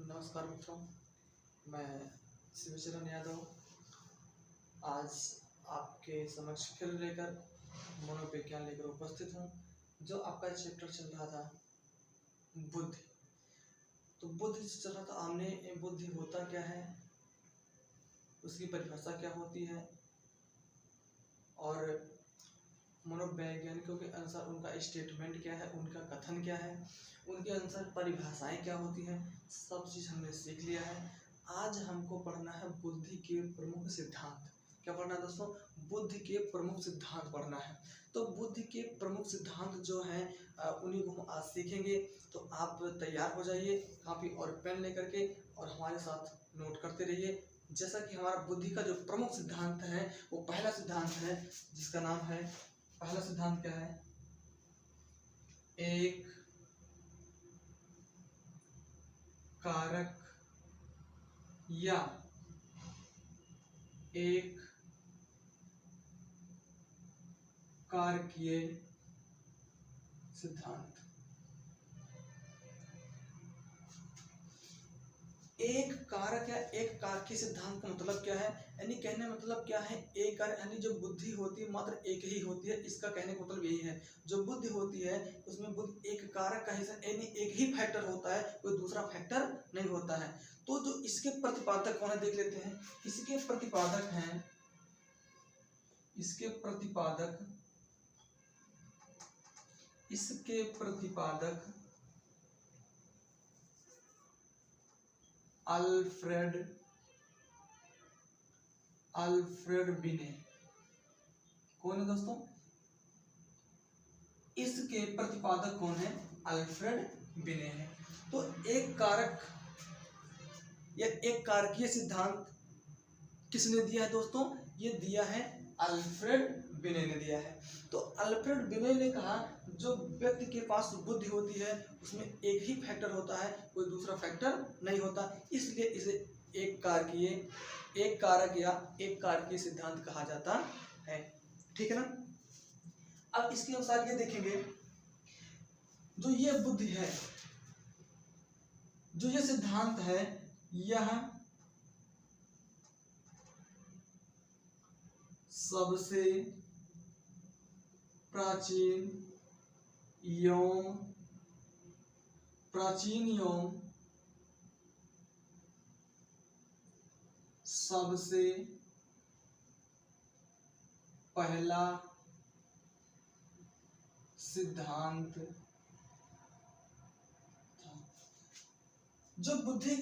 नमस्कार मित्रों, मैं शिवचरण यादव आज आपके समक्ष फिर लेकर मनोविज्ञान लेकर उपस्थित हूँ। जो आपका चैप्टर चल रहा था बुद्धि, तो बुद्धि चल रहा था। हमने बुद्धि होता क्या है, उसकी परिभाषा क्या होती है और मनोवैज्ञानिकों के अनुसार उनका स्टेटमेंट क्या है, उनका कथन क्या है, उनके अनुसार परिभाषाएं क्या होती हैं, सब चीज़ हमने सीख लिया है। आज हमको पढ़ना है बुद्धि के प्रमुख सिद्धांत। क्या पढ़ना है दोस्तों? बुद्धि के प्रमुख सिद्धांत पढ़ना है। तो बुद्धि के प्रमुख सिद्धांत जो हैं उन्हीं को हम आज सीखेंगे। तो आप तैयार हो जाइए कॉपी और पेन लेकर के और हमारे साथ नोट करते रहिए। जैसा कि हमारा बुद्धि का जो प्रमुख सिद्धांत है वो पहला सिद्धांत है, जिसका नाम है, पहला सिद्धांत क्या है? एक कारक या एक कारकीय सिद्धांत। एक कारक या एक कारकीय सिद्धांत का मतलब क्या है, यानी कहने मतलब क्या है, एक कारक यानी जो बुद्धि होती है मात्र एक ही होती है। इसका कहने का मतलब यही है, जो बुद्धि होती है उसमें बुद्धि एक कारक का हिस्सा यानी एक ही फैक्टर होता है, कोई दूसरा फैक्टर नहीं होता है। तो जो इसके प्रतिपादक कौन है देख लेते हैं। इसके प्रतिपादक हैं, इसके प्रतिपादक अल्फ्रेड बिने। कौन है दोस्तों? इसके प्रतिपादक कौन है? अल्फ्रेड बिने है। तो एक कारक या एक कारकीय सिद्धांत किसने दिया है दोस्तों? ये दिया है अल्फ्रेड बिने ने दिया है। तो अल्फ्रेड बिने ने कहा जो व्यक्ति के पास बुद्धि होती है उसमें एक ही फैक्टर होता है, कोई दूसरा फैक्टर नहीं होता, इसलिए इसे एक कारक या एक कारकीय सिद्धांत कहा जाता है। ठीक है ना? अब इसके अनुसार ये देखेंगे, जो ये बुद्धि है, जो ये सिद्धांत है, यह सबसे प्राचीन एवं सबसे पहला सिद्धांत था। जो बुद्धि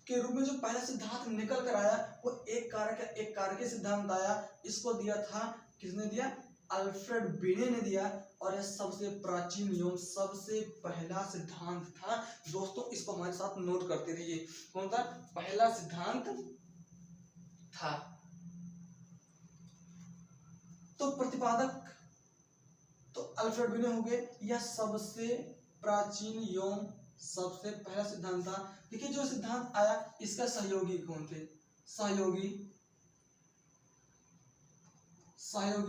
के रूप में जो पहला सिद्धांत निकल कर आया वो एक कारक या एक कारकीय सिद्धांत आया। इसको दिया था, किसने दिया? अल्फ्रेड बिने ने दिया, और यह सबसे प्राचीन एवं सबसे पहला सिद्धांत था। दोस्तों इसको हमारे साथ नोट करते रहिए, कौन था? पहला सिद्धांत था। तो प्रतिपादक तो अल्फ्रेड बिने हो गए। यह सबसे प्राचीन एवं सबसे पहला सिद्धांत था। देखिए जो सिद्धांत आया इसका सहयोगी कौन थे? सहयोगी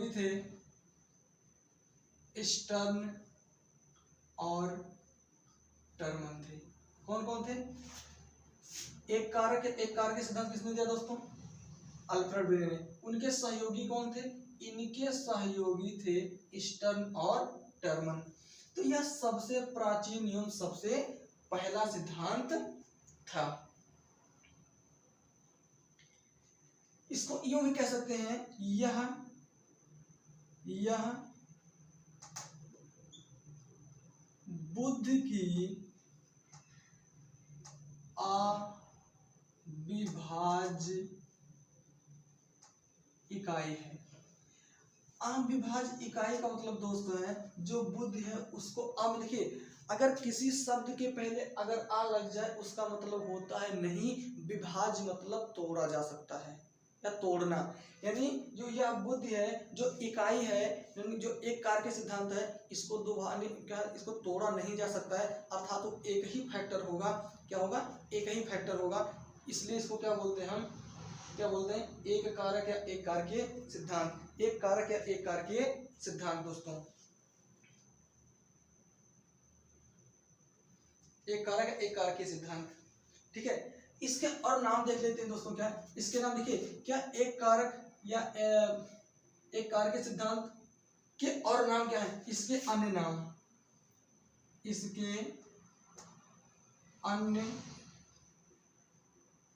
थे स्टर्न और टर्मन थे। कौन कौन थे? एक कारक सिद्धांत किसने दिया दोस्तों? अल्फ्रेड बिने ने। उनके सहयोगी कौन थे? इनके सहयोगी थे स्टर्न और टर्मन। तो यह सबसे प्राचीन एवं सबसे पहला सिद्धांत था। इसको यूं भी कह सकते हैं, यह बुद्धि की अविभाज्य इकाई है। अविभाज्य इकाई का मतलब दोस्तों है जो बुद्धि है उसको अब लिखिए, अगर किसी शब्द के पहले अगर आ लग जाए उसका मतलब होता है नहीं, विभाज्य मतलब तोड़ा जा सकता है या तोड़ना। यानी जो यह बुद्धि है, जो इकाई है, जो एक कारक सिद्धांत है, इसको दो क्या इसको तोड़ा नहीं जा सकता है, अर्थात तो एक ही फैक्टर होगा। क्या होगा? एक ही फैक्टर होगा। इसलिए इसको क्या बोलते हैं हम? क्या बोलते हैं? एक कारक या एक कारकीय सिद्धांत। एक कारक या एक कारकीय सिद्धांत दोस्तों, एक कारक एक कारकीय सिद्धांत। ठीक है। इसके और नाम देख लेते हैं दोस्तों। क्या इसके नाम देखिए, क्या एक कारक या एक कारक के सिद्धांत के और नाम क्या है, इसके अन्य नाम, इसके अन्य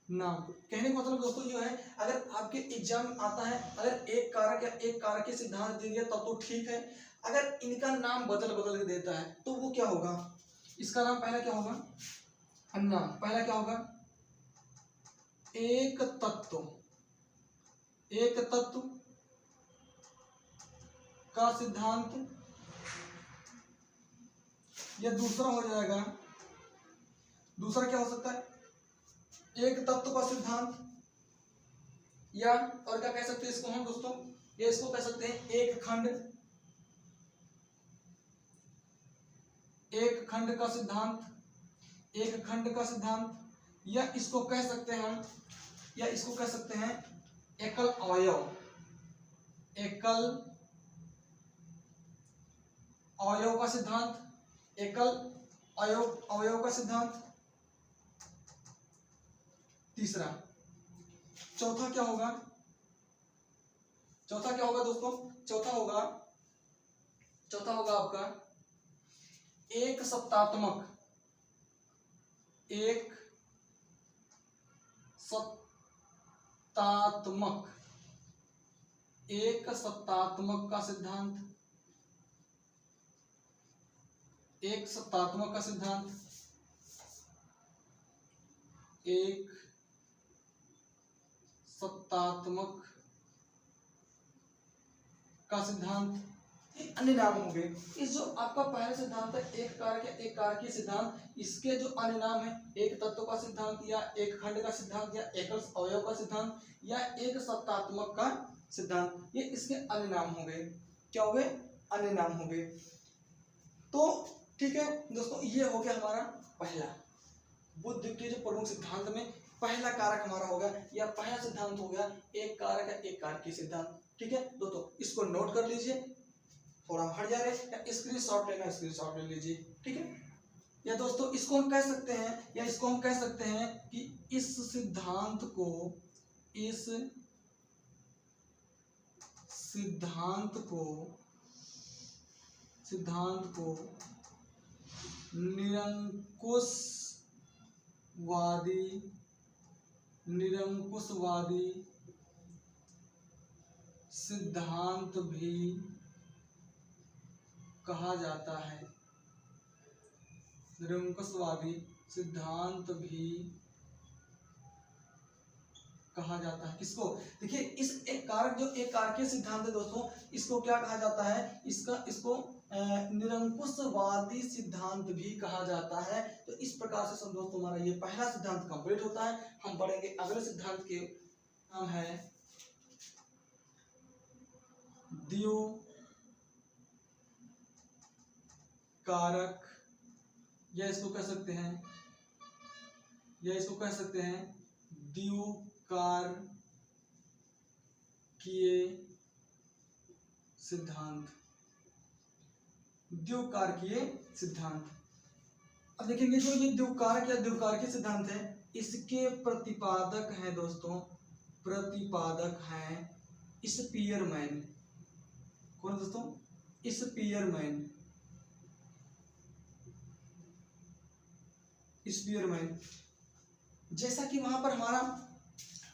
नाम। कहने का मतलब दोस्तों ये है, अगर आपके एग्जाम में आता है, अगर एक कारक या एक कारक के सिद्धांत दे दिया तब तो ठीक है, अगर इनका नाम बदल बदल के देता है तो वो क्या होगा, इसका नाम पहला क्या होगा, अन्य। पहला क्या होगा, एक तत्व, एक तत्व का सिद्धांत, या दूसरा हो जाएगा, दूसरा क्या हो सकता है, एक तत्व का सिद्धांत, या और क्या कह सकते हैं इसको हम दोस्तों, ये इसको कह सकते हैं एक खंड, एक खंड का सिद्धांत, एक खंड का सिद्धांत, या इसको कह सकते हैं हम, या इसको कह सकते हैं एकल अवयव, एकल अवयव का सिद्धांत, एकल अवयव का सिद्धांत। तीसरा, चौथा क्या होगा, चौथा क्या होगा दोस्तों, चौथा होगा आपका एक सत्तात्मक, एक सत्तात्मक, एक सत्तात्मक का सिद्धांत, एक सत्तात्मक का सिद्धांत, एक सत्तात्मक का सिद्धांत। अन्य नाम होंगे। इस जो आपका पहला सिद्धांत है एक कारक या एक कारकीय सिद्धांत, इसके जो अन्य नाम है एक तत्व का सिद्धांत, या एक खंड का सिद्धांत, या एकल अवयव का सिद्धांत, या एक सत्तात्मक का सिद्धांत, ये इसके अन्य नाम हो गए। क्या हो गए, अन्य नाम हो गए। तो ठीक है दोस्तों, ये हो गया हमारा पहला बुद्ध के जो प्रमुख सिद्धांत में पहला कारक हमारा होगा, या पहला सिद्धांत हो गया एक कारक या एक कारकीय सिद्धांत। ठीक है दोस्तों, इसको नोट कर लीजिए, थोड़ा हट जा रहे, या स्क्रीनशॉट लेना, स्क्रीनशॉट ले लीजिए। ठीक है, या दोस्तों इसको हम कह सकते हैं, या इसको हम कह सकते हैं कि इस सिद्धांत को, इस सिद्धांत को निरंकुशवादी सिद्धांत भी कहा जाता है। निरंकुशवादी सिद्धांत भी कहा जाता है। किसको, देखिए इस एक कारक जो एक कारकीय सिद्धांत है दोस्तों, इसको क्या कहा जाता है, इसको निरंकुशवादी सिद्धांत भी कहा जाता है। तो इस प्रकार से सब दोस्तों हमारा ये पहला सिद्धांत कंप्लीट होता है। हम पढ़ेंगे अगले सिद्धांत के नाम है द्विकारक, या इसको कह सकते हैं, द्विकारकीय सिद्धांत, द्विकारकीय सिद्धांत। अब देखेंगे जो ये द्विकारक या द्विकारकीय सिद्धांत है, इसके प्रतिपादक हैं दोस्तों, प्रतिपादक हैं स्पीयरमैन। कौन दोस्तों, स्पीयरमैन। जैसा कि वहां पर हमारा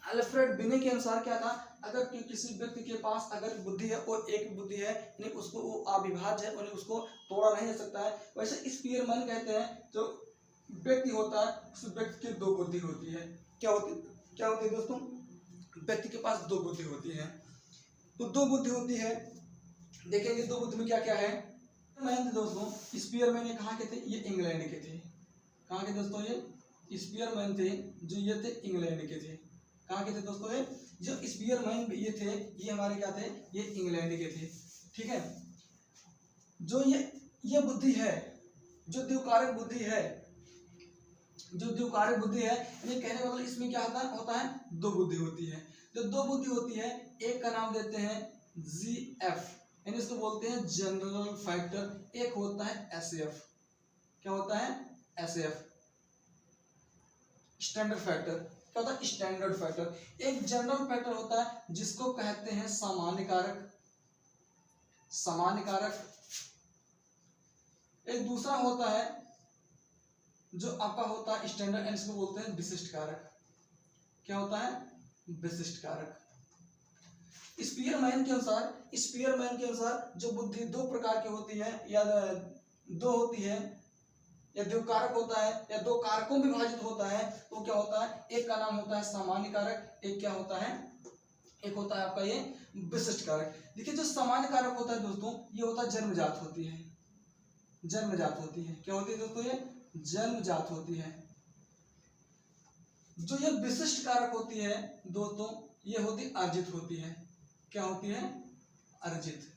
अल्फ्रेड बिने के अनुसार क्या था, अगर किसी व्यक्ति के पास अगर बुद्धि है और एक बुद्धि है, यानी उसको वो अविभाज्य है, उसको तोड़ा नहीं जा सकता है, वैसे स्पीयरमैन कहते हैं जो व्यक्ति होता है उस व्यक्ति की दो बुद्धि होती है। क्या होती है दोस्तों, व्यक्ति के पास दो बुद्धि होती है। तो दो बुद्धि होती है, देखेंगे दो बुद्धि में क्या क्या है। दोस्तों स्पीयरमैन ये कहाँ के थे, ये इंग्लैंड के थे। कहाँ के दोस्तों, ये स्पीयरमैन थे जो ये थे इंग्लैंड के थे। कहाँ के थे दोस्तों, ये जो स्पीयरमैन ये थे, ये हमारे क्या थे, ये इंग्लैंड के थे। ठीक है, जो ये बुद्धि है, जो द्विकारक बुद्धि है, यानी कहने का मतलब इसमें क्या होता है, दो बुद्धि होती है। जो दो बुद्धि होती है, एक का नाम देते हैं GF, यानी इसको बोलते हैं जनरल फैक्टर, एक होता है SF। क्या होता है, SF। Standard factor. क्या होता है? Standard factor. एक जनरल फैक्टर होता है जिसको कहते हैं सामान्य कारक, सामान्य कारक। एक दूसरा होता है जो आपका होता है स्टैंडर्ड, एंड इसको बोलते हैं विशिष्ट कारक। क्या होता है? विशिष्ट कारक। स्पीयरमैन के अनुसार, स्पीयरमैन के अनुसार जो बुद्धि दो प्रकार की होती है या दो होती है या दो कारक होता है या दो कारकों में विभाजित होता है, तो क्या होता है? एक का नाम होता है सामान्य कारक, एक क्या होता है? एक होता है आपका ये विशिष्ट कारक। देखिए जो सामान्य कारक होता है दोस्तों, ये होता है जन्मजात होती है, जन्मजात होती है। क्या होती है दोस्तों? ये जन्मजात होती है। जो ये विशिष्ट कारक होती है दोस्तों, ये होती अर्जित होती है। क्या होती है? अर्जित।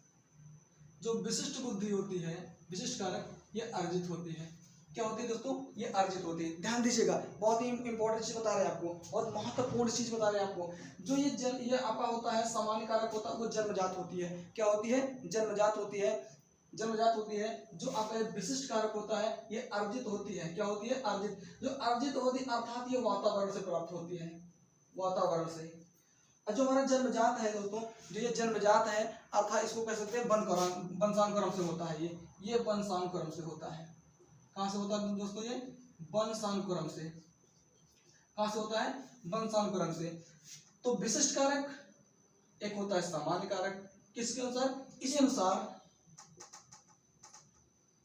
जो विशिष्ट बुद्धि होती है, विशिष्ट कारक, ये अर्जित होती है। क्या होती है दोस्तों? ये अर्जित होती है। ध्यान दीजिएगा, बहुत ही इंपॉर्टेंट चीज बता रहे हैं आपको, बहुत महत्वपूर्ण चीज बता रहे हैं आपको। जो ये आपका होता है सामान्य कारक होता है, वो जन्मजात होती है। क्या होती है? जन्मजात होती है, जन्मजात होती है। जो आपका विशिष्ट कारक होता है, ये अर्जित होती है। क्या होती है? अर्जित। जो अर्जित होती है अर्थात ये वातावरण से प्राप्त होती है, वातावरण से। जो हमारा जन्मजात है दोस्तों, जो ये जन्मजात है अर्थात इसको कह सकते हैं वंशानुक्रम से होता है। ये वंशानुक्रम से होता है। कहाँ से होता है दोस्तों? ये वंशानुक्रम से। कहाँ से होता है? वंशानुक्रम से। तो विशिष्ट कारक एक होता है सामान्य कारक। किसके अनुसार? इसी अनुसार,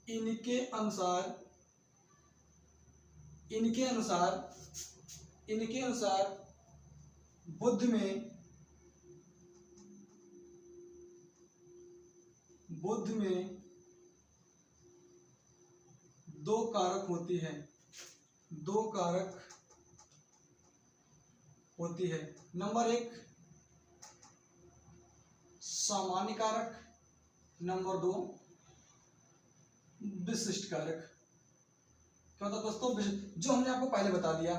इनके अनुसार, इनके अनुसार, इनके अनुसार बुद्धि में, बुद्धि में दो कारक होती है, दो कारक होती है। नंबर एक सामान्य कारक, नंबर दो विशिष्ट कारक। क्या होता है दोस्तों? जो हमने आपको पहले बता दिया।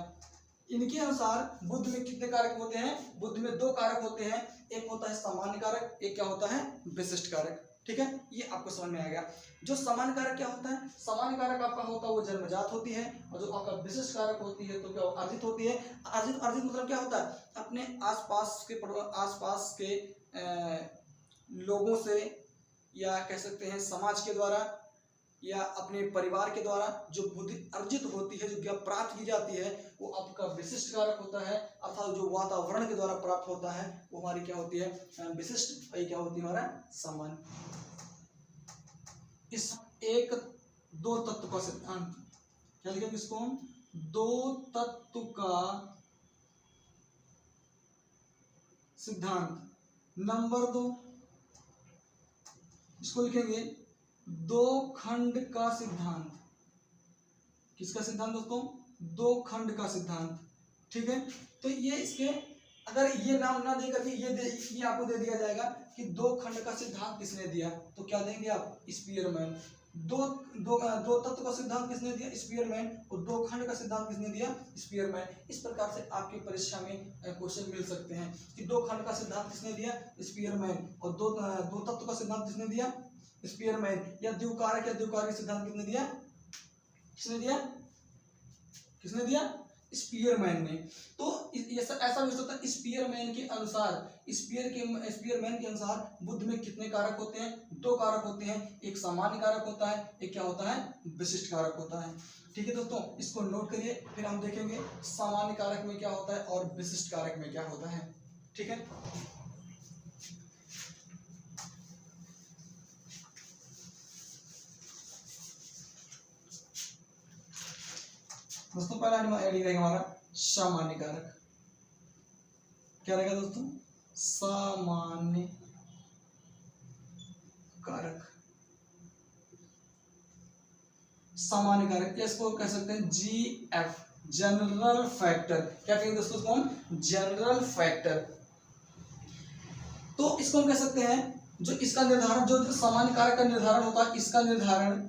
इनके अनुसार बुद्धि में कितने कारक होते हैं? बुद्धि में दो कारक होते हैं, एक होता है सामान्य कारक, एक क्या होता है? विशिष्ट कारक। ठीक है, ये आपको समझ में आ गया। जो सामान्य कारक क्या होता है? सामान्य कारक आपका होता है वो जन्मजात होती है, और जो आपका विशिष्ट कारक होती है तो क्या अर्जित होती है। अर्जित, अर्जित मतलब क्या होता है? अपने आसपास के लोगों से, या कह सकते हैं समाज के द्वारा, या अपने परिवार के द्वारा जो बुद्धि अर्जित होती है, जो क्या प्राप्त की जाती है, वो आपका विशिष्ट कारक होता है। अर्थात जो वातावरण के द्वारा प्राप्त होता है वो हमारी क्या होती है? विशिष्ट। ये क्या होती है? हमारा सामान्य। इस एक दो तत्व का सिद्धांत, क्या लिखेंगे इसको हम? दो तत्व का सिद्धांत। नंबर दो, इसको लिखेंगे दो खंड का सिद्धांत। किसका सिद्धांत दोस्तों? दो खंड का सिद्धांत। ठीक है, तो ये इसके अगर ये नाम ना दे करके ये आपको दे दिया जाएगा कि दो खंड का सिद्धांत किसने दिया, तो क्या देंगे आप? स्पीयरमैन। दो तत्व का सिद्धांत किसने दिया? स्पीयरमैन। और दो खंड का सिद्धांत किसने दिया? स्पीयरमैन। इस प्रकार से आपकी परीक्षा में क्वेश्चन मिल सकते हैं कि दो खंड का सिद्धांत किसने दिया? स्पीयरमैन। और दो तत्व का सिद्धांत किसने दिया? स्पीयरमैन। या द्विकारक या द्विकारक सिद्धांत किसने दिया? किसने दिया? किसने दिया? स्पीयरमैन ने। तो ऐसा भी सकता है स्पीयरमैन के अनुसार, स्पीयरमैन के अनुसार बुद्धि में कितने कारक होते हैं? दो कारक होते हैं, एक सामान्य कारक होता है, एक क्या होता है? विशिष्ट कारक होता है। ठीक है दोस्तों, इसको नोट करिए, फिर हम देखेंगे सामान्य कारक में क्या होता है और विशिष्ट कारक में क्या होता है। ठीक है, दोस्तों पहला एडिंग रहेगा हमारा सामान्य कारक। क्या रहेगा दोस्तों? सामान्य कारक। सामान्य कारक, इसको कह सकते हैं GF, जनरल फैक्टर। क्या कहेंगे दोस्तों इसको हम? General factor. तो इसको हम कह सकते हैं जो इसका निर्धारण, जो सामान्य कारक का निर्धारण होता है, इसका निर्धारण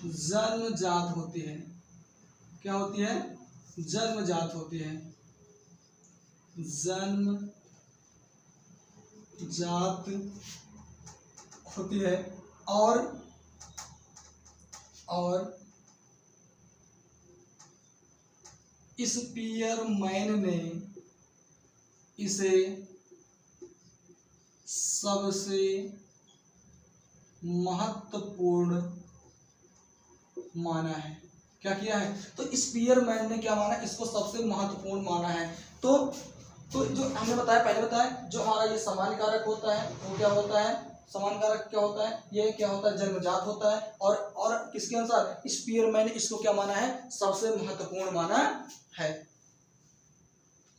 जन्मजात होती है। क्या होती है? जन्मजात होती है। जन्मजात होती है। और स्पीयरमैन ने इसे सबसे महत्वपूर्ण माना है। क्या किया है? तो स्पीयरमैन ने क्या माना? इसको सबसे महत्वपूर्ण माना है। तो जो हमने बताया, पहले बताया, जो हमारा ये सामान्य कारक होता है वो क्या होता है? सामान्य कारक क्या होता है? ये क्या होता है? जन्मजात होता है। और किसके अनुसार? स्पीयरमैन ने इसको क्या माना है? सबसे महत्वपूर्ण माना है।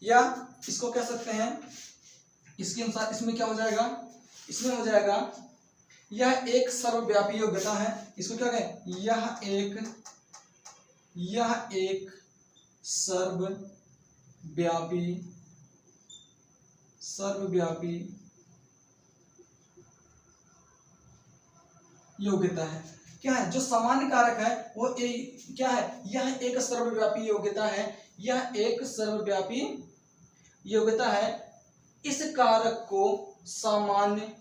या इसको कह सकते हैं, इसके अनुसार इसमें क्या हो जाएगा? इसमें हो जाएगा यह एक सर्वव्यापी योग्यता है। इसको क्या कहें? यह एक सर्वव्यापी योग्यता है। क्या है? जो सामान्य कारक है वो क्या है? यह एक सर्वव्यापी योग्यता है। यह एक सर्वव्यापी योग्यता है। इस कारक को सामान्य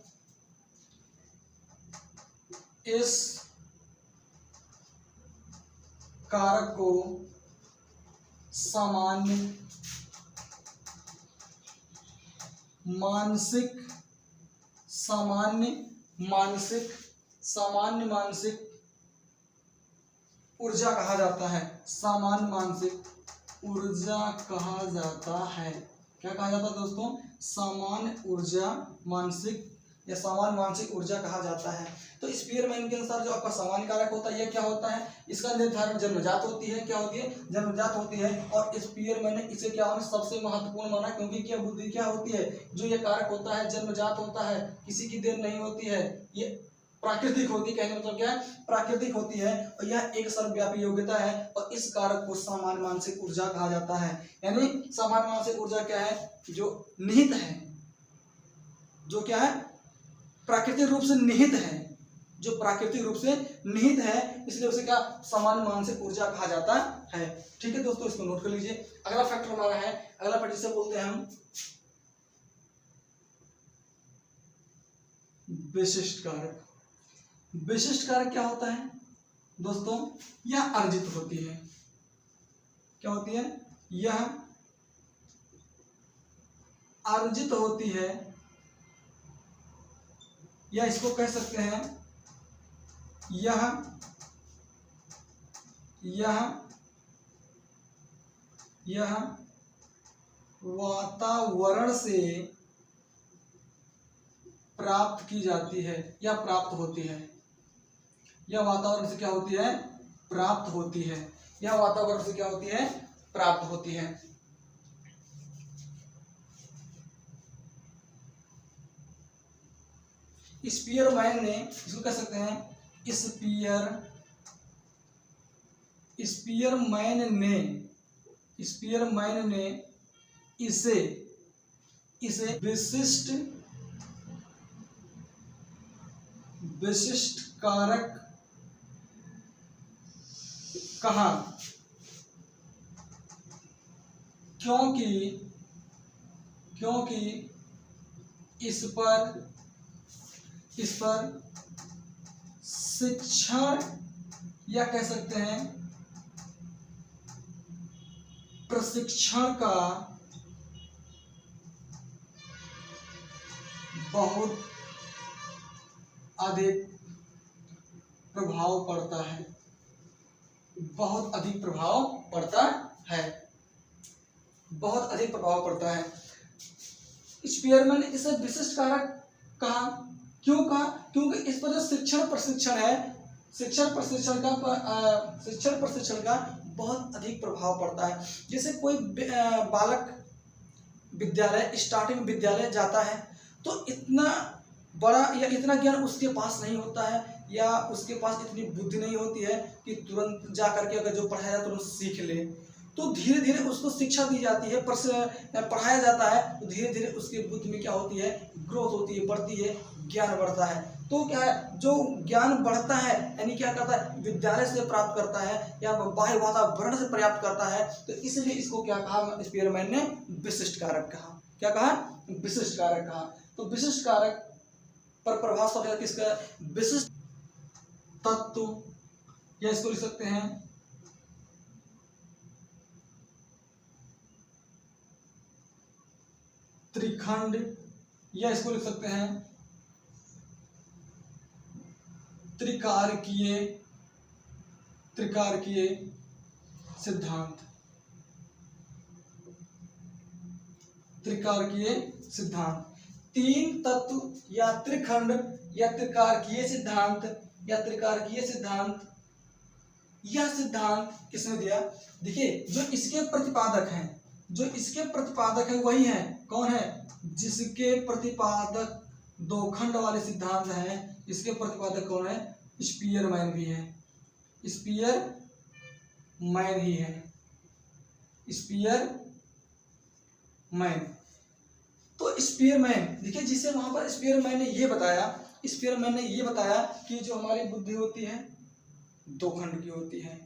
सामान्य मानसिक ऊर्जा कहा जाता है। सामान्य मानसिक ऊर्जा कहा जाता है। क्या कहा जाता है दोस्तों? सामान्य मानसिक ऊर्जा कहा जाता है। तो स्पीयरमैन के अनुसार जो आपका सामान्य कारक होता है, यह क्या होता है? इसका निर्धारण जन्मजात होती है। क्या होती है? जन्मजात होती है। और स्पीयरमैन ने इसे क्या माना? सबसे महत्वपूर्ण माना, क्योंकि क्या बुद्धि क्या होती है? जो ये कारक होता है जन्मजात होता है, किसी की देन नहीं होती है, ये प्राकृतिक होती है। कहने मतलब क्या है? प्राकृतिक होती है। और यह एक सर्वव्यापी योग्यता है। और इस कारक को सामान्य मानसिक ऊर्जा कहा जाता है। यानी सामान्य मानसिक ऊर्जा क्या है? जो निहित है, जो क्या है? प्राकृतिक रूप से निहित है। जो प्राकृतिक रूप से निहित है, इसलिए उसे क्या? सामान्य मानसिक ऊर्जा कहा जाता है। ठीक है दोस्तों, इसको नोट कर लीजिए। अगला फैक्टर हमारा है, अगला फैक्टर जिसे बोलते हैं हम विशिष्ट कारक। विशिष्ट कारक क्या होता है दोस्तों? यह अर्जित होती है। क्या होती है? यह अर्जित होती है, या इसको कह सकते हैं यह वातावरण से प्राप्त की जाती है या प्राप्त होती है। यह वातावरण से क्या होती है? प्राप्त होती है। यह वातावरण से क्या होती है? प्राप्त होती है। स्पीयरमैन ने इसको कह सकते हैं स्पीयरमैन ने इसे विशिष्ट कारक कहा, क्योंकि इस पर शिक्षण या कह सकते हैं प्रशिक्षण का बहुत अधिक प्रभाव पड़ता है। बहुत अधिक प्रभाव पड़ता है। बहुत अधिक प्रभाव पड़ता है। स्पीयरमैन ने इसे विशिष्ट कारक कहा। क्यों कहा? क्योंकि इस पर जो शिक्षण प्रशिक्षण का बहुत अधिक प्रभाव पड़ता है। जैसे कोई बालक विद्यालय, स्टार्टिंग विद्यालय जाता है, तो इतना बड़ा या इतना ज्ञान उसके पास नहीं होता है, या उसके पास इतनी बुद्धि नहीं होती है कि तुरंत जा करके अगर जो पढ़ाया तुरंत सीख ले। तो धीरे धीरे उसको शिक्षा दी जाती है, पढ़ाया जाता है, तो धीरे धीरे उसकी बुद्धि में क्या होती है? ग्रोथ होती है, बढ़ती है, ज्ञान बढ़ता है। तो क्या है? जो ज्ञान बढ़ता है यानी क्या करता है? विद्यालय से प्राप्त करता है या बाह्य वातावरण से प्राप्त करता है। तो इसलिए इसको क्या कहा स्पीयरमैन ने? विशिष्ट कारक कहा। क्या कहा? विशिष्ट कारक कहा। तो विशिष्ट कारक पर प्रभाव सबसे किसका? विशिष्ट तत्व, या इसको लिख सकते हैं त्रिखंड, या इसको लिख सकते हैं त्रिकारकीय सिद्धांत। त्रिकारकीय सिद्धांत, तीन तत्व या त्रिखंड या त्रिकारकीय सिद्धांत या त्रिकारकीय सिद्धांत, यह सिद्धांत किसने दिया? देखिए जो इसके प्रतिपादक हैं वही है, कौन है? जिसके प्रतिपादक दो खंड वाले सिद्धांत हैं, इसके प्रतिपादक कौन है? स्पीयरमैन भी है, स्पीयरमैन ही है, स्पीयरमैन। तो स्पीयरमैन देखिए, जिसे वहां पर स्पीयरमैन ने ये बताया कि जो हमारी बुद्धि होती है दो खंड की होती है,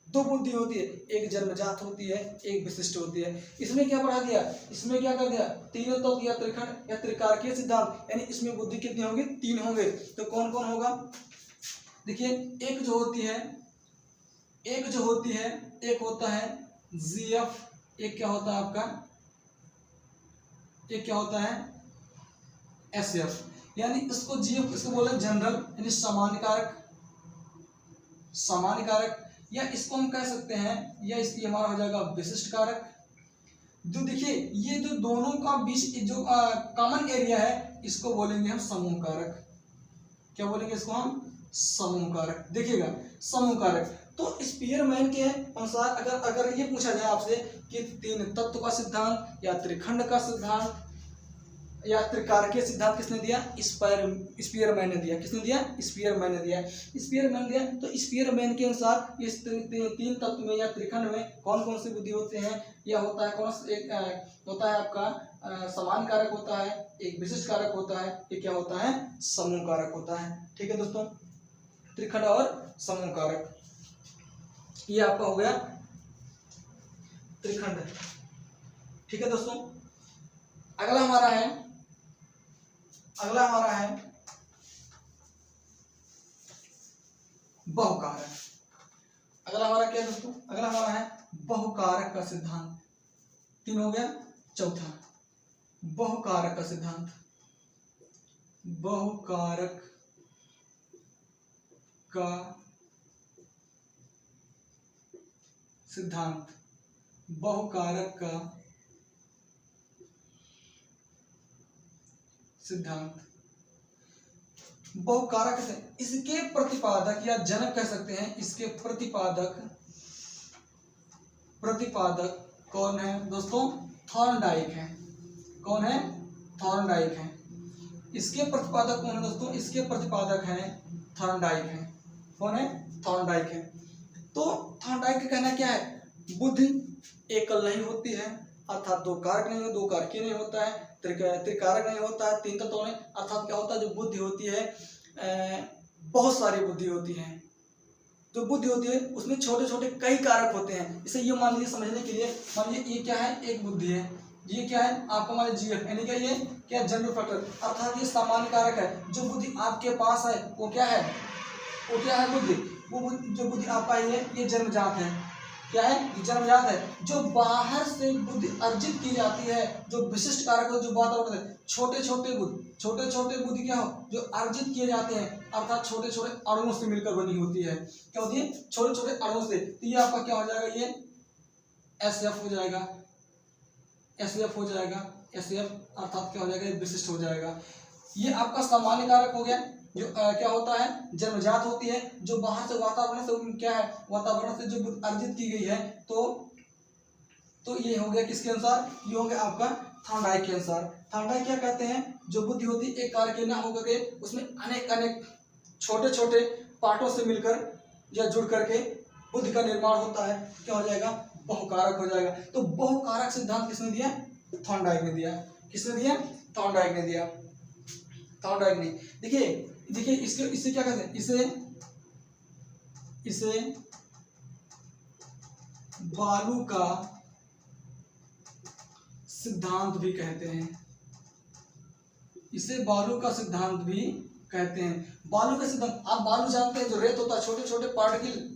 दो बुद्धि होती है, एक जन्मजात होती है, एक विशिष्ट होती है। इसमें क्या पढ़ा दिया? इसमें क्या कर दिया? तीनों तत्व या त्रिखंड या त्रिकारकीय सिद्धांत, यानी इसमें बुद्धि कितनी होगी? तीन होंगे। तो कौन कौन होगा? देखिए एक जो होती है एक होता है जीएफ, एक क्या होता है आपका? एक क्या होता है? एसएफ, यानी इसको जीएफ इसको बोले जनरल, यानी सामान्य कारक, या इसको हम कह सकते हैं, या इसकी हमारा हो जाएगा विशिष्ट कारक। जो देखिए ये जो दोनों का बीच जो कॉमन एरिया है, इसको बोलेंगे हम समूह कारक। क्या बोलेंगे इसको हम? समूह कारक। देखिएगा समूह कारक। तो स्पीयरमैन के अनुसार अगर ये पूछा जाए आपसे कि तीन तत्व का सिद्धांत या त्रिखंड का सिद्धांत या त्रिकारकीय सिद्धांत किसने दिया? स्पीयरमैन ने दिया। किसने दिया? स्पीयरमैन ने दिया। तो स्पीयरमैन के अनुसार इस तीन तत्व में या त्रिखंड में कौन कौन सी बुद्धि होते हैं? यह होता है कौन सा? एक होता है आपका समान कारक होता है, एक विशिष्ट कारक होता है, एक क्या होता है? समूह कारक होता है। ठीक है दोस्तों, त्रिखंड और समूह कारक, ये आपका हो गया त्रिखंड। ठीक है दोस्तों, अगला हमारा है बहुकारक। अगला हमारा क्या है दोस्तों? अगला हमारा है बहुकारक का सिद्धांत। तीन हो गया, चौथा बहुकारक का सिद्धांत। बहुकारक का सिद्धांत, बहुकारक का सिद्धांत। बहुकारक से इसके प्रतिपादक या जनक कह सकते हैं, इसके प्रतिपादक कौन है दोस्तों? थॉर्नडाइक है। कौन है? थॉर्नडाइक है। इसके प्रतिपादक कौन है दोस्तों? इसके प्रतिपादक हैं थॉर्नडाइक है। कौन है? थॉर्नडाइक है। तो थॉर्नडाइक का कहना क्या है? बुद्धि एकल नहीं होती है, अर्थात दो कारक नहीं, दो कारकीय नहीं होता है, त्रिकारक नहीं होता है, तीन तत्वों में, अर्थात क्या होता है? जो बुद्धि होती है बहुत सारी बुद्धि होती है। जो बुद्धि होती है उसमें छोटे छोटे कई कारक होते हैं। इसे ये मान लीजिए समझने के लिए, मान लीजिए ये क्या है? एक बुद्धि है। ये क्या है आपका? मान लीजिए जीएफ, यानी क्या? ये क्या? जनरल फैक्टर, अर्थात ये सामान्य कारक है। जो बुद्धि आपके पास है वो क्या है? वो क्या है? बुद्धि। वो जो बुद्धि आपका है ये जन्मजात है। क्या है? जन्मजात है। जो बाहर से बुद्धि अर्जित की जाती है, जो विशिष्ट कारक हो, जो वातावरण है, छोटे छोटे बुद्धि क्या हो? जो अर्जित किए जाते हैं, अर्थात छोटे छोटे अणुओं से मिलकर बनी होती है। क्या होती है? छोटे छोटे अणुओं से। तो ये आपका क्या हो जाएगा? ये एसएफ हो जाएगा। एसएफ अर्थात क्या हो जाएगा? विशिष्ट हो जाएगा। ये आपका सामान्य कारक हो गया, जो क्या होता है? जन्मजात होती है, जो बाहर से वातावरण से क्या है? वातावरण से जो अर्जित की गई है। तो ये हो गया किसके अनुसार? ये हो गया आपका थॉर्नडाइक के अनुसार। थॉर्नडाइक क्या कहते हैं? जो बुद्धि होती है एक कारक ना होकर के उसमें अनेक छोटे छोटे पार्टों से मिलकर या जुड़ करके बुद्धि का निर्माण होता है। क्या हो जाएगा? बहुकारक हो जाएगा। तो बहुकारक सिद्धांत किसने दिया? थॉर्नडाइक ने दिया। किसने दिया? थॉर्नडाइक ने दिया। थॉर्नडाइक ने। देखिए इससे क्या कहते हैं? इसे बालू का सिद्धांत भी कहते हैं। इसे बालू का सिद्धांत भी कहते हैं। बालू का सिद्धांत, आप बालू जानते हैं, जो रेत होता है छोटे छोटे पार्टिकल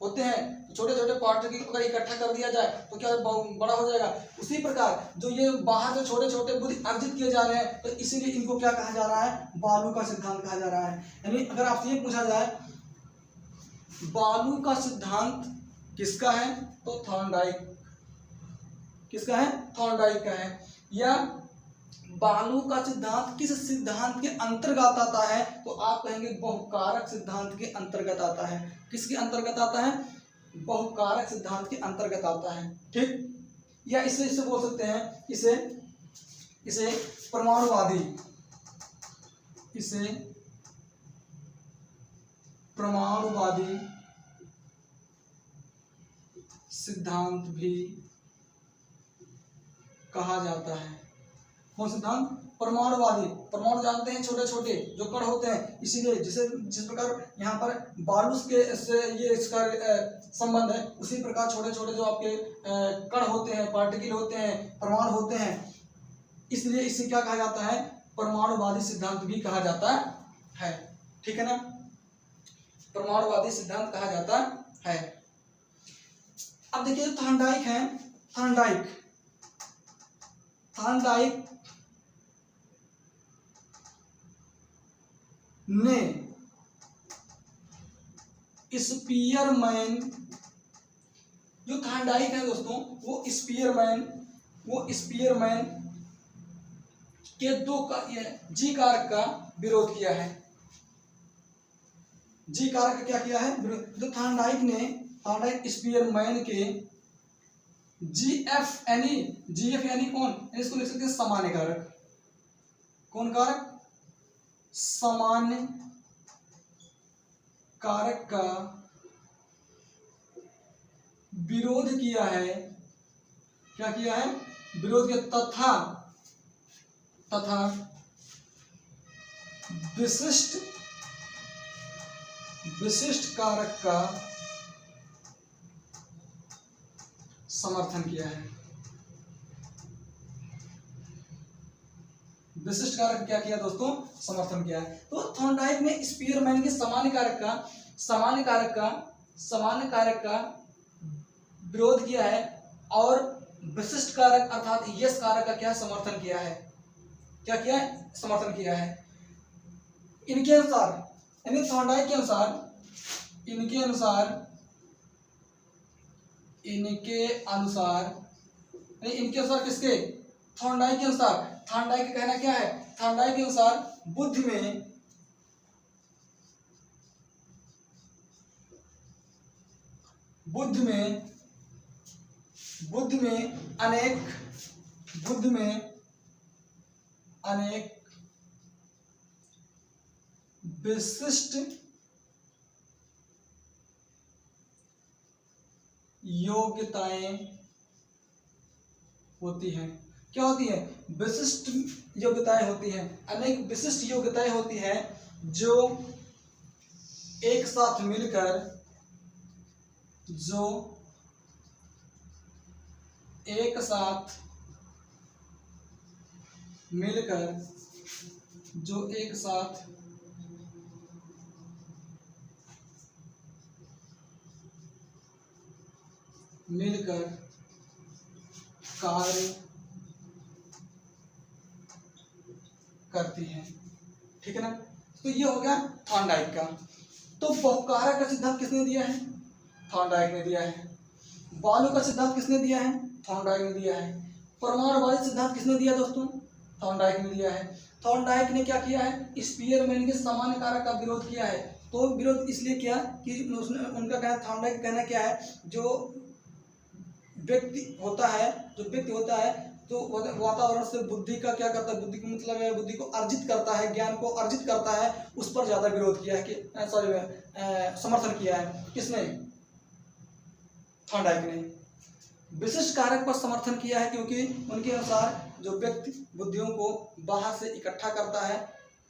होते हैं, छोटे छोटे पार्टिकल को इकट्ठा कर दिया जाए तो क्या बड़ा हो जाएगा। उसी प्रकार जो ये बाहर से छोटे छोटे बुद्धि अर्जित किए जा रहे हैं, तो इसीलिए इनको क्या कहा जा रहा है, बालू का सिद्धांत कहा जा रहा है। यानी अगर आपसे ये पूछा जाए बालू का सिद्धांत किसका है, तो थॉर्नडाइक, किसका है, थॉर्नडाइक का है। या बालू का सिद्धांत किस सिद्धांत के अंतर्गत आता है, तो आप कहेंगे बहुकारक सिद्धांत के अंतर्गत आता है। किसके अंतर्गत आता है, बहुकारक सिद्धांत के अंतर्गत आता है। ठीक, या इसे बोल सकते हैं, इसे परमाणुवादी, इसे परमाणुवादी सिद्धांत भी कहा जाता है। कौन सिद्धांत, परमाणुवादी। परमाणु जानते हैं छोटे छोटे जो कण होते हैं, इसीलिए जिस प्रकार यहाँ पर बालू के से ये इसका संबंध है, उसी प्रकार छोटे छोटे जो आपके कण होते हैं, पार्टिकल होते हैं, परमाणु होते हैं, इसलिए इसे क्या कहा जाता है, परमाणुवादी सिद्धांत भी कहा जाता है। ठीक है ना, परमाणुवादी सिद्धांत कहा जाता है। अब देखिए थॉर्नडाइक है, थॉर्नडाइक ने स्पीयरमैन, जो थॉर्नडाइक है दोस्तों, वो स्पीयरमैन के जी कारक का विरोध किया है। जी कारक का क्या किया है, जो थॉर्नडाइक स्पीयरमैन के जीएफ यानी कौन, इसको लिख सकते हैं सामान्य कारक। कौन कारक, सामान्य कारक का विरोध किया है। क्या किया है, विरोध किया, तथा विशिष्ट कारक का समर्थन किया है। विशिष्ट कारक क्या किया दोस्तों, समर्थन किया है। तो थॉर्नडाइक ने स्पीयरमैन के सामान्य कारक का विरोध किया है और विशिष्ट कारक अर्थात यस कारक का क्या समर्थन किया है, क्या किया है, समर्थन किया है। इनके अनुसार, यानी थॉर्नडाइक के अनुसार, इनके अनुसार किसके, थॉर्नडाइक के अनुसार। थॉर्नडाइक का कहना क्या है, थॉर्नडाइक के अनुसार बुद्धि में अनेक विशिष्ट योग्यताएं होती हैं। क्या होती है, विशिष्ट योग्यताएं होती हैं, अनेक विशिष्ट योग्यताएं होती हैं जो एक साथ मिलकर कार्य करती हैं। ठीक है ना, तो ये हो गया थॉर्नडाइक का। तो बहुकारक का सिद्धांत किसने दिया है, थॉर्नडाइक ने दिया है। बालू का सिद्धांत किसने दिया है, थॉर्नडाइक ने दिया है। परमाणुवादी सिद्धांत किसने दिया दोस्तों, थॉर्नडाइक ने दिया है। थॉर्नडाइक ने क्या किया है, स्पीयरमैन के सामान्य कारक का विरोध किया है। तो विरोध इसलिए किया कि उनका कहना, थॉर्नडाइक का कहना क्या है, जो व्यक्ति होता है तो वातावरण से बुद्धि का क्या करता है, बुद्धि का मतलब है बुद्धि को अर्जित करता है, ज्ञान को अर्जित करता है, उस पर ज्यादा विरोध किया है कि समर्थन किया है। किसने, थॉर्नडाइक ने। विशिष्ट कारक पर समर्थन किया है क्योंकि उनके अनुसार जो व्यक्ति बुद्धियों को बाहर से इकट्ठा करता है,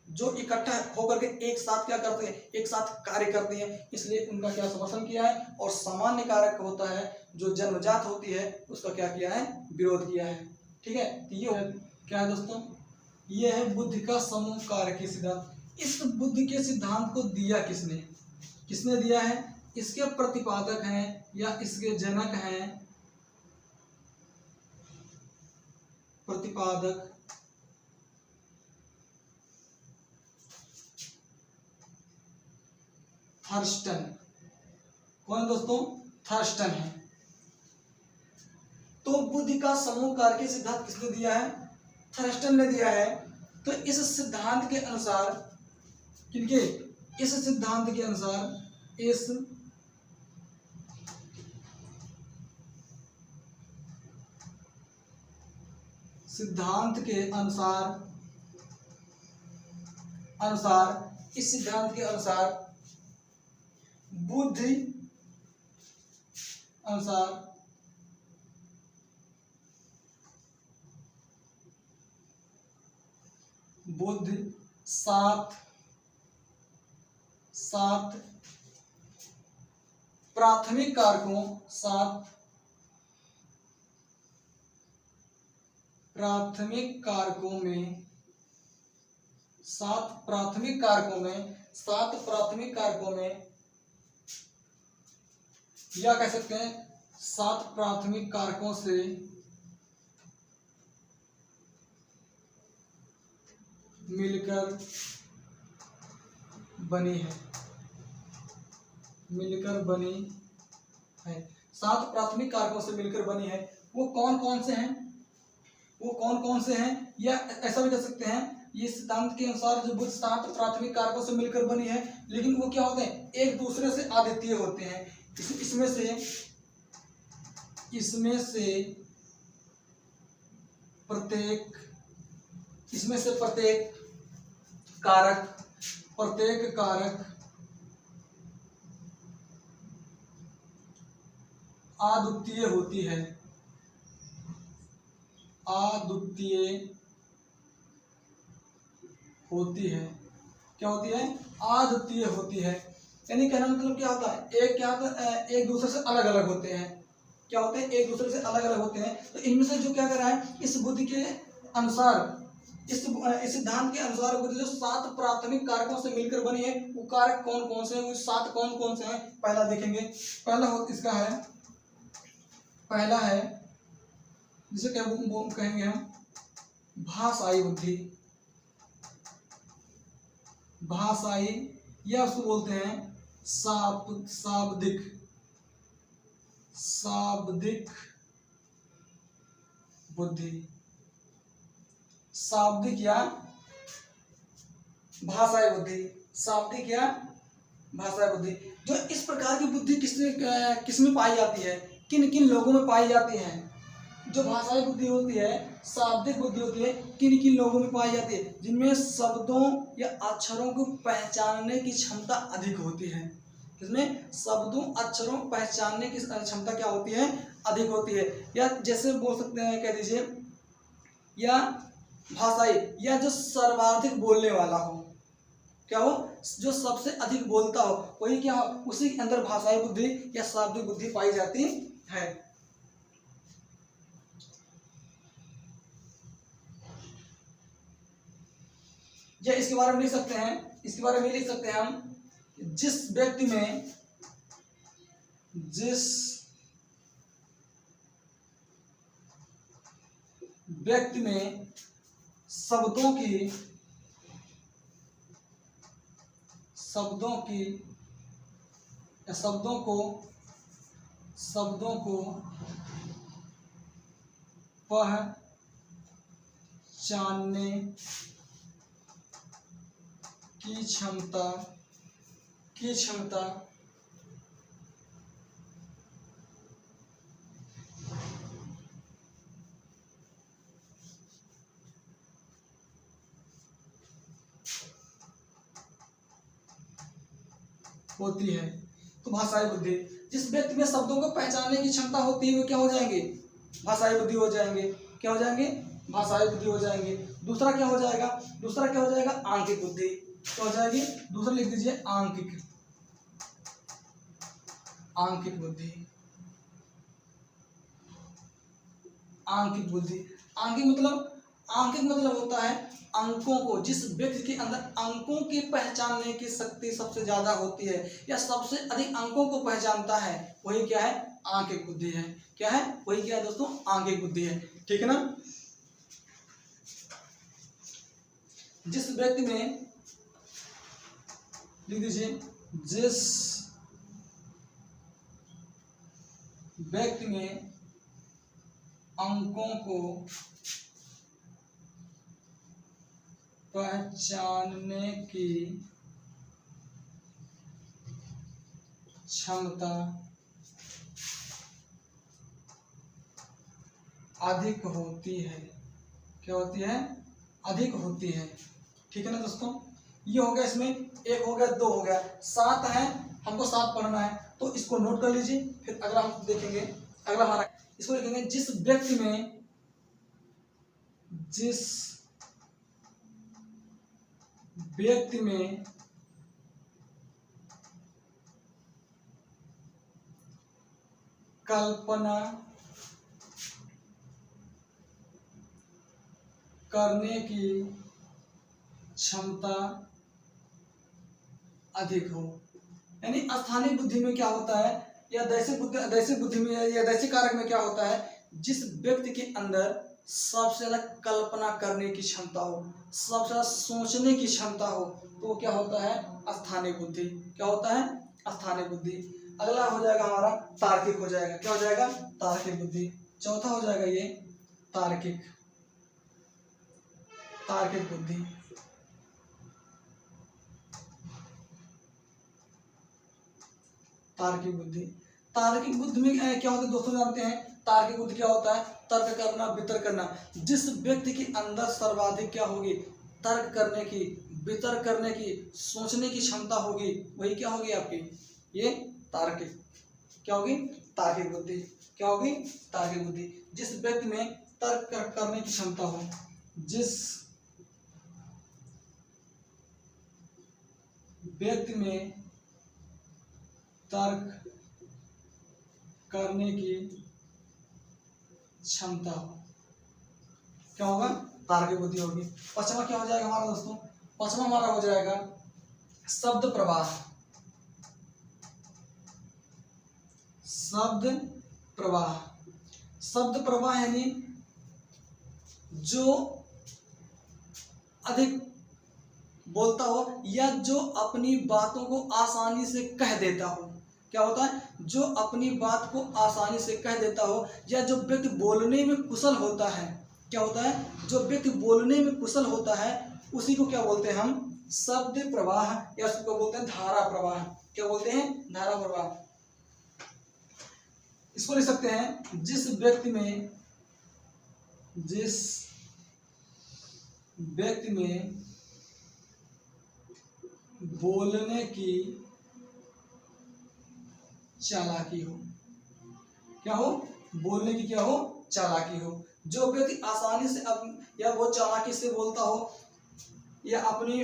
जो इकट्ठा होकर के एक साथ क्या करते हैं, एक साथ कार्य करते हैं, इसलिए उनका क्या समर्थन किया है। और सामान्य कारक होता है जो जन्मजात होती है, उसका क्या किया है, विरोध किया है। ठीक है, तो ये क्या है दोस्तों, ये है बुद्धि का समूह कारकीय सिद्धांत। इस बुद्धि के सिद्धांत को दिया किसने, किसने दिया है? इसके प्रतिपादक हैं या इसके जनक हैं? प्रतिपादक थर्स्टन। कौन दोस्तों? थर्स्टन है। तो बुद्धि का समूह कार्य के सिद्धांत किसने दिया है? थर्स्टन ने दिया है। तो इस सिद्धांत के अनुसार, किनके? इस सिद्धांत के अनुसार, इस सिद्धांत के अनुसार इस सिद्धांत के अनुसार बुद्धि सात प्राथमिक कारकों में या कह सकते हैं 7 प्राथमिक कारकों से मिलकर बनी है। 7 प्राथमिक कारकों से मिलकर बनी है। वो कौन कौन से हैं? या ऐसा भी कह सकते हैं, ये सिद्धांत के अनुसार जो बुद्धि 7 प्राथमिक कारकों से मिलकर बनी है, लेकिन वो क्या होते हैं? एक दूसरे से अद्वितीय होते हैं। इसमें से प्रत्येक कारक अद्वितीय होती है। क्या होती है? अद्वितीय होती है। यानी कहना मतलब क्या होता है? एक दूसरे से अलग अलग होते हैं। क्या होते हैं? एक दूसरे से अलग अलग होते हैं। तो इनमें से जो क्या कर रहा है, इस बुद्धि के अनुसार, इस सिद्धांत के अनुसार बुद्धि जो 7 प्राथमिक कारकों से मिलकर बनी है, वो कारक कौन कौन से हैं? वो 7 कौन कौन से हैं? पहला देखेंगे। पहला है जिसे कहेंगे हम भाषाई बुद्धि। या उसको बोलते हैं शाब्दिक बुद्धि। शाब्दिक या भाषाई बुद्धि। जो इस प्रकार की बुद्धि किसमें पाई जाती है? किन किन लोगों में पाई जाती है? जो भाषाई बुद्धि होती है, शाब्दिक बुद्धि होती है, किन किन लोगों में पाई जाती है? जिनमें शब्दों या अक्षरों को पहचानने की क्षमता अधिक होती है। किसमें? शब्दों अक्षरों पहचानने की क्षमता क्या होती है? अधिक होती है। या जैसे बोल सकते हैं, कह दीजिए, या भाषाई, या जो सर्वाधिक बोलने वाला हो, क्या हो? जो सबसे अधिक बोलता हो, वही क्या हो? उसी के अंदर भाषाई बुद्धि या शाब्दिक बुद्धि पाई जाती है। या इसके बारे में लिख सकते हैं हम, जिस व्यक्ति में शब्दों को पहचानने की क्षमता होती है। तो भाषाई बुद्धि, जिस व्यक्ति में शब्दों को पहचानने की क्षमता होती है, वो क्या हो जाएंगे? भाषाई बुद्धि हो जाएंगे। क्या हो जाएंगे? भाषाई बुद्धि हो जाएंगे। दूसरा क्या हो जाएगा? आंकिक बुद्धि। क्या हो जाएगी? दूसरा लिख दीजिए, आंकिक बुद्धि। आंकिक मतलब आंकिक मतलब होता है अंकों को, जिस व्यक्ति के अंदर अंकों की पहचानने की शक्ति सबसे ज्यादा होती है या सबसे अधिक अंकों को पहचानता है, वही क्या है, आंकिक बुद्धि है। क्या है, वही क्या है दोस्तों, आंकिक बुद्धि है। ठीक है ना। जिस व्यक्ति में, लिख दीजिए, जिस व्यक्ति में अंकों को पहचानने की क्षमता अधिक होती है, क्या होती है, अधिक होती है। ठीक है ना दोस्तों। ये हो गया, इसमें एक हो गया, दो हो गया, 7 है, हमको 7 पढ़ना है, तो इसको नोट कर लीजिए। फिर अगला हम देखेंगे, अगला हमारा इसको लिखेंगे, जिस व्यक्ति में कल्पना करने की क्षमता अधिक हो। यानी स्थानीय बुद्धि में क्या होता है, या दैसिक बुद्धि में या दैसिक कारक में क्या होता है, जिस व्यक्ति के अंदर सबसे ज्यादा कल्पना करने की क्षमता हो, सबसे ज्यादा सोचने की क्षमता हो, तो क्या होता है, स्थानीय बुद्धि। क्या होता है, स्थानीय बुद्धि। अगला हो जाएगा हमारा तार्किक हो जाएगा। क्या हो जाएगा, तार्किक बुद्धि। चौथा हो जाएगा ये तार्किक बुद्धि। तार्किक बुद्धि में क्या होता है दोस्तों, जानते हैं तार्किक बुद्धि क्या होता है, तर्क करना, वितर्क करना। जिस व्यक्ति के अंदर सर्वाधिक क्या होगी, तर्क करने की, वितर्क करने की, सोचने की क्षमता होगी, वही क्या होगी आपकी, ये तार्किक, क्या होगी, तार्किक बुद्धि। क्या होगी, तार्किक बुद्धि। जिस व्यक्ति में तर्क करने की क्षमता हो, जिस व्यक्ति में तर्क करने की क्षमता हो, क्या होगा, तार्किक बुद्धि होगी। पांचवा क्या हो जाएगा हमारा दोस्तों, पांचवा हमारा हो जाएगा शब्द प्रवाह। शब्द प्रवाह यानी जो अधिक बोलता हो या जो अपनी बातों को आसानी से कह देता हो। क्या होता है, जो अपनी बात को आसानी से कह देता हो, या जो व्यक्ति बोलने में कुशल होता है। क्या होता है, जो व्यक्ति बोलने में कुशल होता है, उसी को क्या बोलते हैं हम, शब्द प्रवाह, या उसको बोलते हैं धारा प्रवाह। क्या बोलते हैं, धारा प्रवाह। इसको लिख सकते हैं, जिस व्यक्ति में बोलने की चालाकी हो। क्या हो, बोलने की क्या हो, चालाकी हो। जो व्यक्ति आसानी से या बहुत चालाकी से बोलता हो या अपनी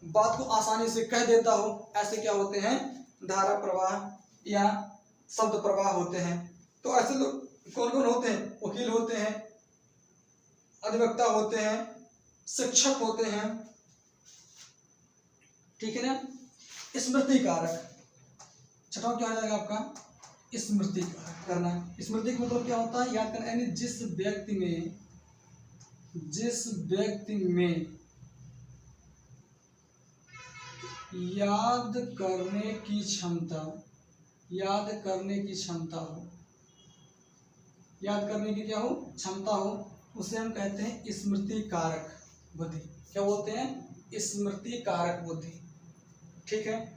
बात को आसानी से कह देता हो, ऐसे क्या होते हैं, धारा प्रवाह या शब्द प्रवाह होते हैं। तो ऐसे लोग कौन कौन होते हैं, वकील होते हैं, अधिवक्ता होते हैं, शिक्षक होते हैं। ठीक है ना। स्मृति कारक, छठवां क्या हो जाएगा आपका, स्मृति कारक करना। स्मृति का मतलब क्या होता है, याद करना। यानी जिस व्यक्ति में याद करने की क्षमता हो, याद करने की क्या हो, क्षमता हो, उसे हम कहते हैं स्मृति कारक बुद्धि। क्या बोलते हैं, स्मृति कारक बुद्धि। ठीक है।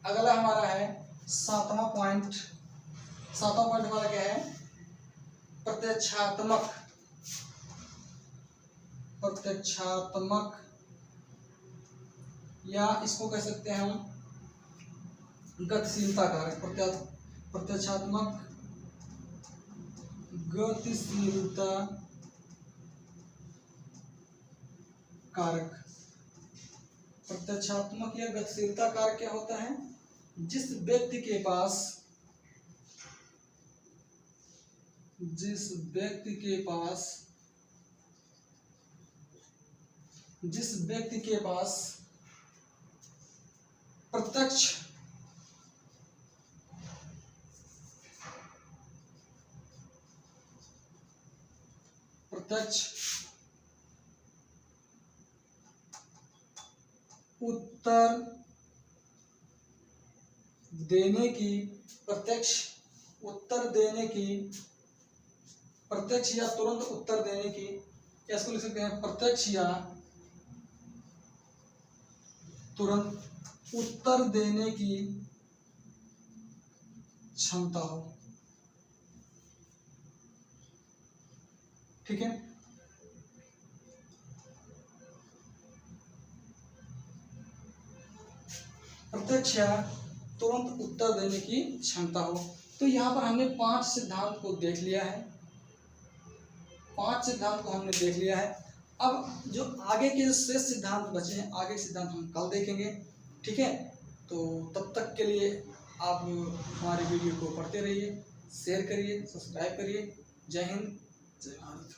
अगला हमारा है सातवां पॉइंट हमारा क्या है, प्रत्यक्षात्मक या इसको कह सकते हैं हम गतिशीलता कारक। प्रत्यक्षात्मक गतिशीलता कारक। प्रत्यक्षात्मक या गतिशीलता कारक क्या होता है, जिस व्यक्ति के पास जिस व्यक्ति के पास प्रत्यक्ष उत्तर देने की प्रत्यक्ष या तुरंत उत्तर देने की, या इसको लिख सकते हैं प्रत्यक्ष या तुरंत उत्तर देने की क्षमता हो। ठीक है, प्रत्यक्ष या तुरंत उत्तर देने की क्षमता हो। तो यहाँ पर हमने 5 सिद्धांत को देख लिया है, 5 सिद्धांत को हमने देख लिया है। अब जो आगे के शेष सिद्धांत बचे हैं, आगे सिद्धांत हम कल देखेंगे। ठीक है, तो तब तक के लिए आप हमारे वीडियो को पढ़ते रहिए, शेयर करिए, सब्सक्राइब करिए। जय हिंद, जय भारत।